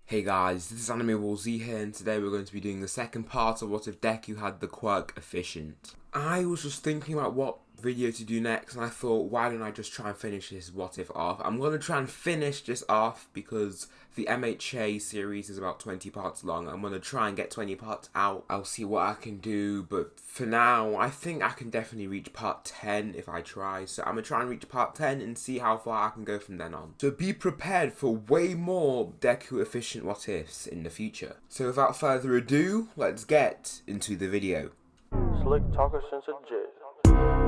Hey guys, this is AnimeWarZ here, and today we're going to be doing the second part of what if Deku had the quirk efficient. I was just thinking about what video to do next, and I thought, why don't I just try and finish this what if off. I'm going to try and finish this off because the MHA series is about 20 parts long. I'm going to try and get 20 parts out. I'll see what I can do, but for now, I think I can definitely reach part 10 if I try. So I'm going to try and reach part 10 and see how far I can go from then on. So be prepared for way more Deku efficient what ifs in the future. So without further ado, let's get into the video. Slick talker since a jit.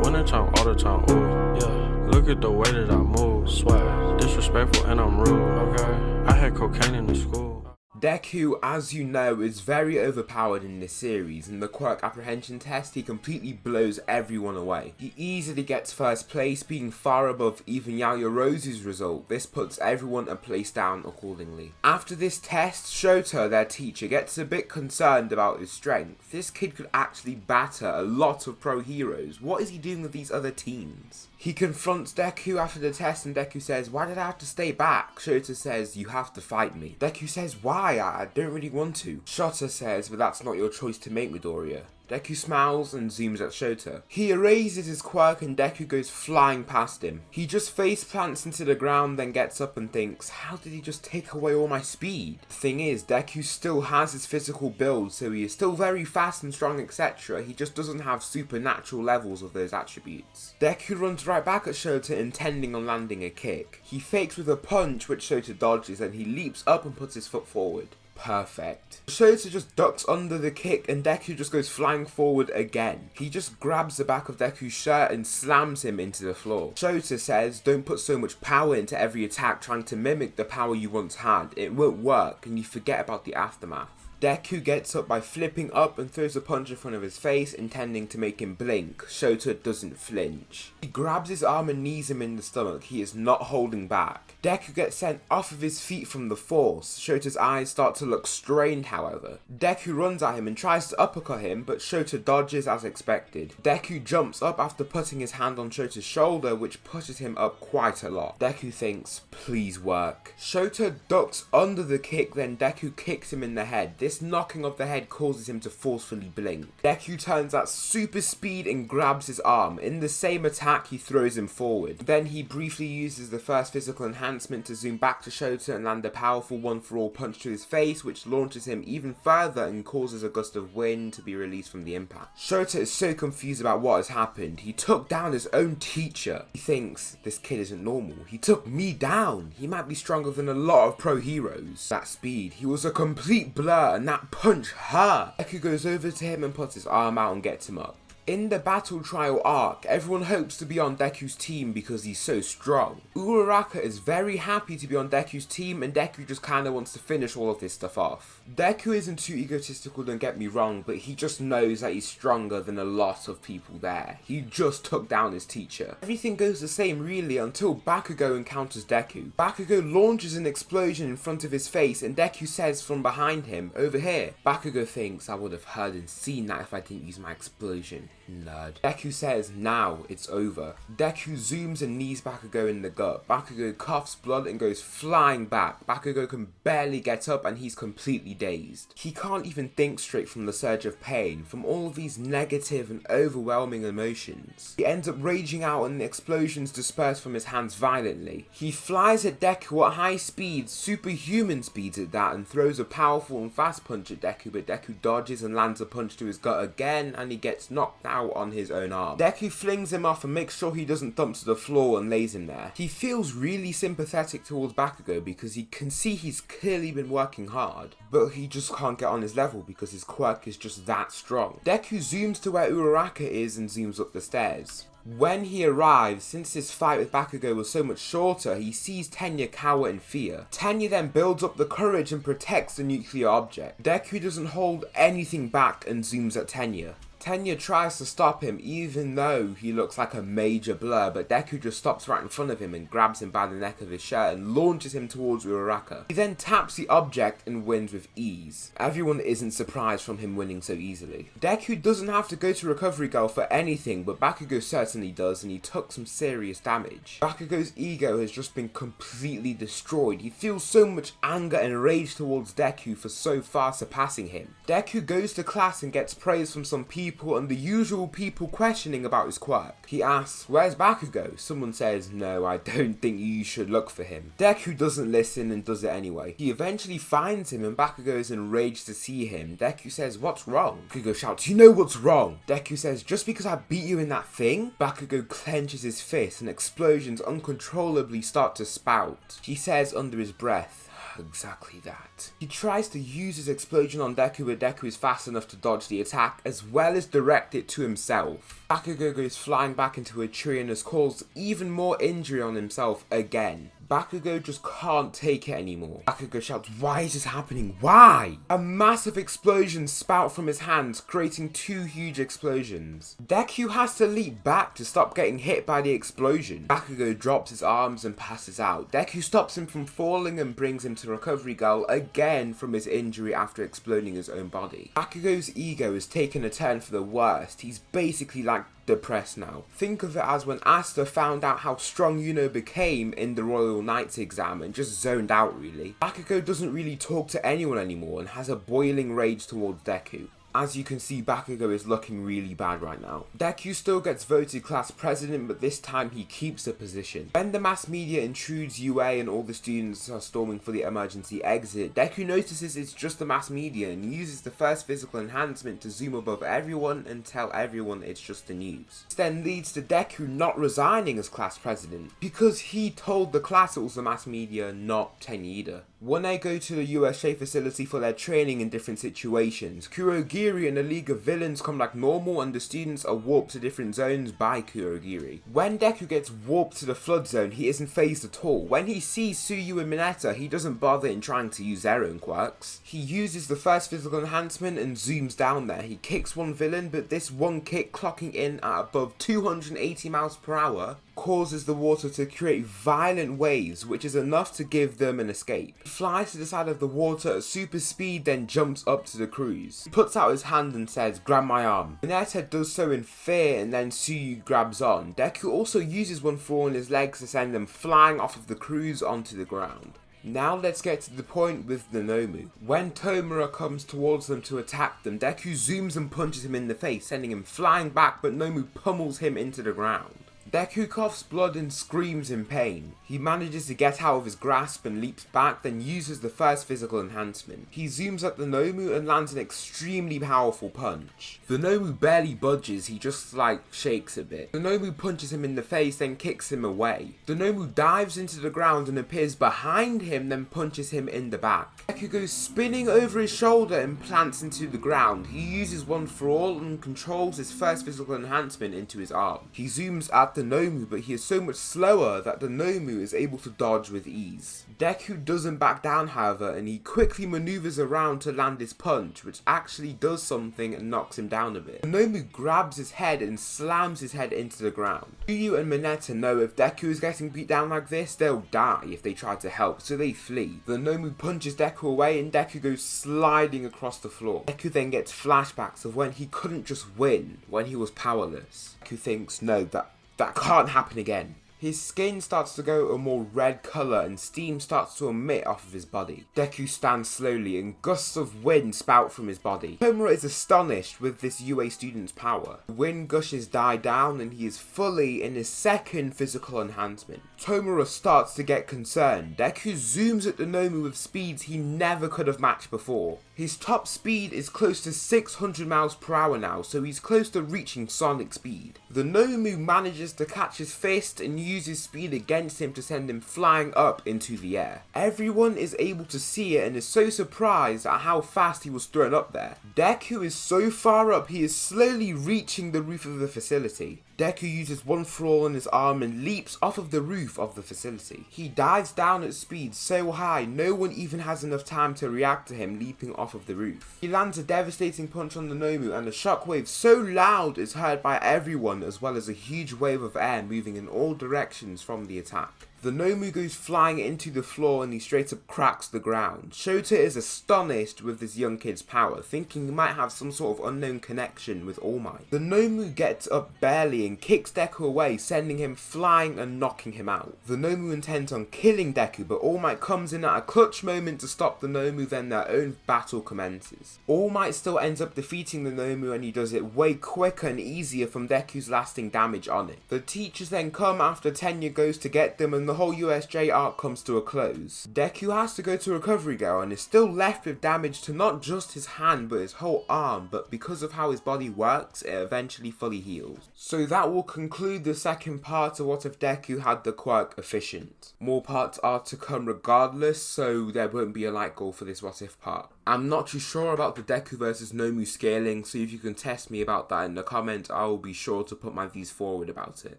Winter time, all the time, ooh, yeah. Look at the way that I move, swag. Disrespectful and I'm rude, okay. I had cocaine in the school. Deku, as you know, is very overpowered in this series. In the quirk apprehension test, he completely blows everyone away. He easily gets first place, being far above even Yaoyorozu's result. This puts everyone a place down accordingly. After this test, Shota, their teacher, gets a bit concerned about his strength. This kid could actually batter a lot of pro heroes. What is he doing with these other teams? He confronts Deku after the test and Deku says, "Why did I have to stay back?" Shota says, "You have to fight me." Deku says, "Why? I don't really want to." Shota says, "But that's not your choice to make, Midoriya." Deku smiles and zooms at Shota. He erases his quirk and Deku goes flying past him. He just face plants into the ground, then gets up and thinks, how did he just take away all my speed? The thing is, Deku still has his physical build, so he is still very fast and strong, etc. He just doesn't have supernatural levels of those attributes. Deku runs right back at Shota, intending on landing a kick. He fakes with a punch, which Shota dodges, and he leaps up and puts his foot forward. Perfect. Shota just ducks under the kick and Deku just goes flying forward again. He just grabs the back of Deku's shirt and slams him into the floor. Shota says, "Don't put so much power into every attack trying to mimic the power you once had. It won't work and you forget about the aftermath." Deku gets up by flipping up and throws a punch in front of his face, intending to make him blink. Shota doesn't flinch. He grabs his arm and knees him in the stomach. He is not holding back. Deku gets sent off of his feet from the force. Shota's eyes start to look strained, however. Deku runs at him and tries to uppercut him, but Shota dodges as expected. Deku jumps up after putting his hand on Shota's shoulder, which pushes him up quite a lot. Deku thinks, please work. Shota ducks under the kick, then Deku kicks him in the head. This knocking of the head causes him to forcefully blink. Deku turns at super speed and grabs his arm. In the same attack, he throws him forward. Then he briefly uses the first physical enhancement to zoom back to Shota and land a powerful one-for-all punch to his face, which launches him even further and causes a gust of wind to be released from the impact. Shota is so confused about what has happened. He took down his own teacher. He thinks, this kid isn't normal. He took me down. He might be stronger than a lot of pro heroes. That speed. He was a complete blur, and that punch hurt. Deku goes over to him and puts his arm out and gets him up. In the battle trial arc, everyone hopes to be on Deku's team because he's so strong. Uraraka is very happy to be on Deku's team and Deku just kinda wants to finish all of this stuff off. Deku isn't too egotistical, don't get me wrong, but he just knows that he's stronger than a lot of people there. He just took down his teacher. Everything goes the same really until Bakugo encounters Deku. Bakugo launches an explosion in front of his face and Deku says from behind him, "Over here." Bakugo thinks, "I would have heard and seen that if I didn't use my explosion. Nerd." Deku says, "Now it's over." Deku zooms and knees Bakugo in the gut. Bakugo coughs blood and goes flying back. Bakugo can barely get up and he's completely dazed. He can't even think straight from the surge of pain, from all of these negative and overwhelming emotions. He ends up raging out and the explosions disperse from his hands violently. He flies at Deku at high speeds, superhuman speeds at that, and throws a powerful and fast punch at Deku, but Deku dodges and lands a punch to his gut again and he gets knocked out on his own arm. Deku flings him off and makes sure he doesn't thump to the floor and lays him there. He feels really sympathetic towards Bakugo because he can see he's clearly been working hard, but he just can't get on his level because his quirk is just that strong. Deku zooms to where Uraraka is and zooms up the stairs. When he arrives, since his fight with Bakugo was so much shorter, he sees Tenya cower in fear. Tenya then builds up the courage and protects the nuclear object. Deku doesn't hold anything back and zooms at Tenya. Tenya tries to stop him even though he looks like a major blur, but Deku just stops right in front of him and grabs him by the neck of his shirt and launches him towards Uraraka. He then taps the object and wins with ease. Everyone isn't surprised from him winning so easily. Deku doesn't have to go to Recovery Girl for anything, but Bakugo certainly does, and he took some serious damage. Bakugo's ego has just been completely destroyed. He feels so much anger and rage towards Deku for so far surpassing him. Deku goes to class and gets praise from some people and the usual people questioning about his quirk. He asks, "Where's Bakugo?" Someone says, "No, I don't think you should look for him." Deku doesn't listen and does it anyway. He eventually finds him and Bakugo is enraged to see him. Deku says, "What's wrong?" Bakugo shouts, "You know what's wrong." Deku says, "Just because I beat you in that thing?" Bakugo clenches his fist and explosions uncontrollably start to spout. He says under his breath, "Exactly that." He tries to use his explosion on Deku, but Deku is fast enough to dodge the attack as well as direct it to himself. Bakugo goes flying back into a tree and has caused even more injury on himself again. Bakugo just can't take it anymore. Bakugo shouts, "Why is this happening? Why?" A massive explosion spout from his hands, creating two huge explosions. Deku has to leap back to stop getting hit by the explosion. Bakugo drops his arms and passes out. Deku stops him from falling and brings him to Recovery Girl again from his injury after exploding his own body. Bakugo's ego has taken a turn for the worst. He's basically like depressed now. Think of it as when Asta found out how strong Yuno became in the Royal Knights exam and just zoned out really. Bakugo doesn't really talk to anyone anymore and has a boiling rage towards Deku. As you can see, Bakugo is looking really bad right now. Deku still gets voted class president, but this time he keeps the position. When the mass media intrudes UA and all the students are storming for the emergency exit, Deku notices it's just the mass media and uses the first physical enhancement to zoom above everyone and tell everyone it's just the news. This then leads to Deku not resigning as class president because he told the class it was the mass media, not Tenya. When they go to the USA facility for their training in different situations, Kurogiri and the League of Villains come like normal and the students are warped to different zones by Kurogiri. When Deku gets warped to the flood zone, he isn't phased at all. When he sees Tsuyu and Mineta, he doesn't bother in trying to use their own quirks. He uses the first physical enhancement and zooms down there. He kicks one villain, but this one kick, clocking in at above 280 miles per hour, causes the water to create violent waves, which is enough to give them an escape. He flies to the side of the water at super speed, then jumps up to the cruise. He puts out his hand and says, "Grab my arm." Mineta does so in fear and then Tsuyu grabs on. Deku also uses one for on his legs to send them flying off of the cruise onto the ground. Now let's get to the point with the Nomu. When Tomura comes towards them to attack them, Deku zooms and punches him in the face, sending him flying back, but Nomu pummels him into the ground. Deku coughs blood and screams in pain. He manages to get out of his grasp and leaps back, then uses the first physical enhancement. He zooms at the Nomu and lands an extremely powerful punch. The Nomu barely budges, he just shakes a bit. The Nomu punches him in the face, then kicks him away. The Nomu dives into the ground and appears behind him, then punches him in the back. Deku goes spinning over his shoulder and plants into the ground. He uses one for all and controls his first physical enhancement into his arm. He zooms at the Nomu, but he is so much slower that the Nomu is able to dodge with ease. Deku doesn't back down, however, and he quickly maneuvers around to land his punch, which actually does something and knocks him down a bit. The Nomu grabs his head and slams his head into the ground. Tsuyu and Mineta know if Deku is getting beat down like this, they'll die if they try to help, so they flee. The Nomu punches Deku away and Deku goes sliding across the floor. Deku then gets flashbacks of when he couldn't just win, when he was powerless. Deku thinks, no, that can't happen again. His skin starts to go a more red colour and steam starts to emit off of his body. Deku stands slowly and gusts of wind spout from his body. Tomura is astonished with this UA student's power. The wind gushes die down and he is fully in his second physical enhancement. Tomura starts to get concerned. Deku zooms at the Nomu with speeds he never could have matched before. His top speed is close to 600 miles per hour now, so he's close to reaching sonic speed. The Nomu manages to catch his fist and uses speed against him to send him flying up into the air. Everyone is able to see it and is so surprised at how fast he was thrown up there. Deku is so far up, he is slowly reaching the roof of the facility. Deku uses one thrall on his arm and leaps off of the roof of the facility. He dives down at speed so high, no one even has enough time to react to him leaping off of the roof. He lands a devastating punch on the Nomu, and a shockwave so loud is heard by everyone, as well as a huge wave of air moving in all directions from the attack. The Nomu goes flying into the floor and he straight up cracks the ground. Shota is astonished with this young kid's power, thinking he might have some sort of unknown connection with All Might. The Nomu gets up barely and kicks Deku away, sending him flying and knocking him out. The Nomu intends on killing Deku, but All Might comes in at a clutch moment to stop the Nomu, then their own battle commences. All Might still ends up defeating the Nomu, and he does it way quicker and easier from Deku's lasting damage on it. The teachers then come after Tenya goes to get them, and the whole USJ arc comes to a close. Deku has to go to Recovery Girl and is still left with damage to not just his hand but his whole arm, but because of how his body works, it eventually fully heals. So that will conclude the second part of What If Deku Had the Quirk Efficient. More parts are to come regardless, so there won't be a like goal for this What If part. I'm not too sure about the Deku versus Nomu scaling, so if you can test me about that in the comments, I will be sure to put my views forward about it.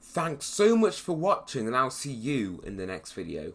Thanks so much for watching, and I'll see you in the next video.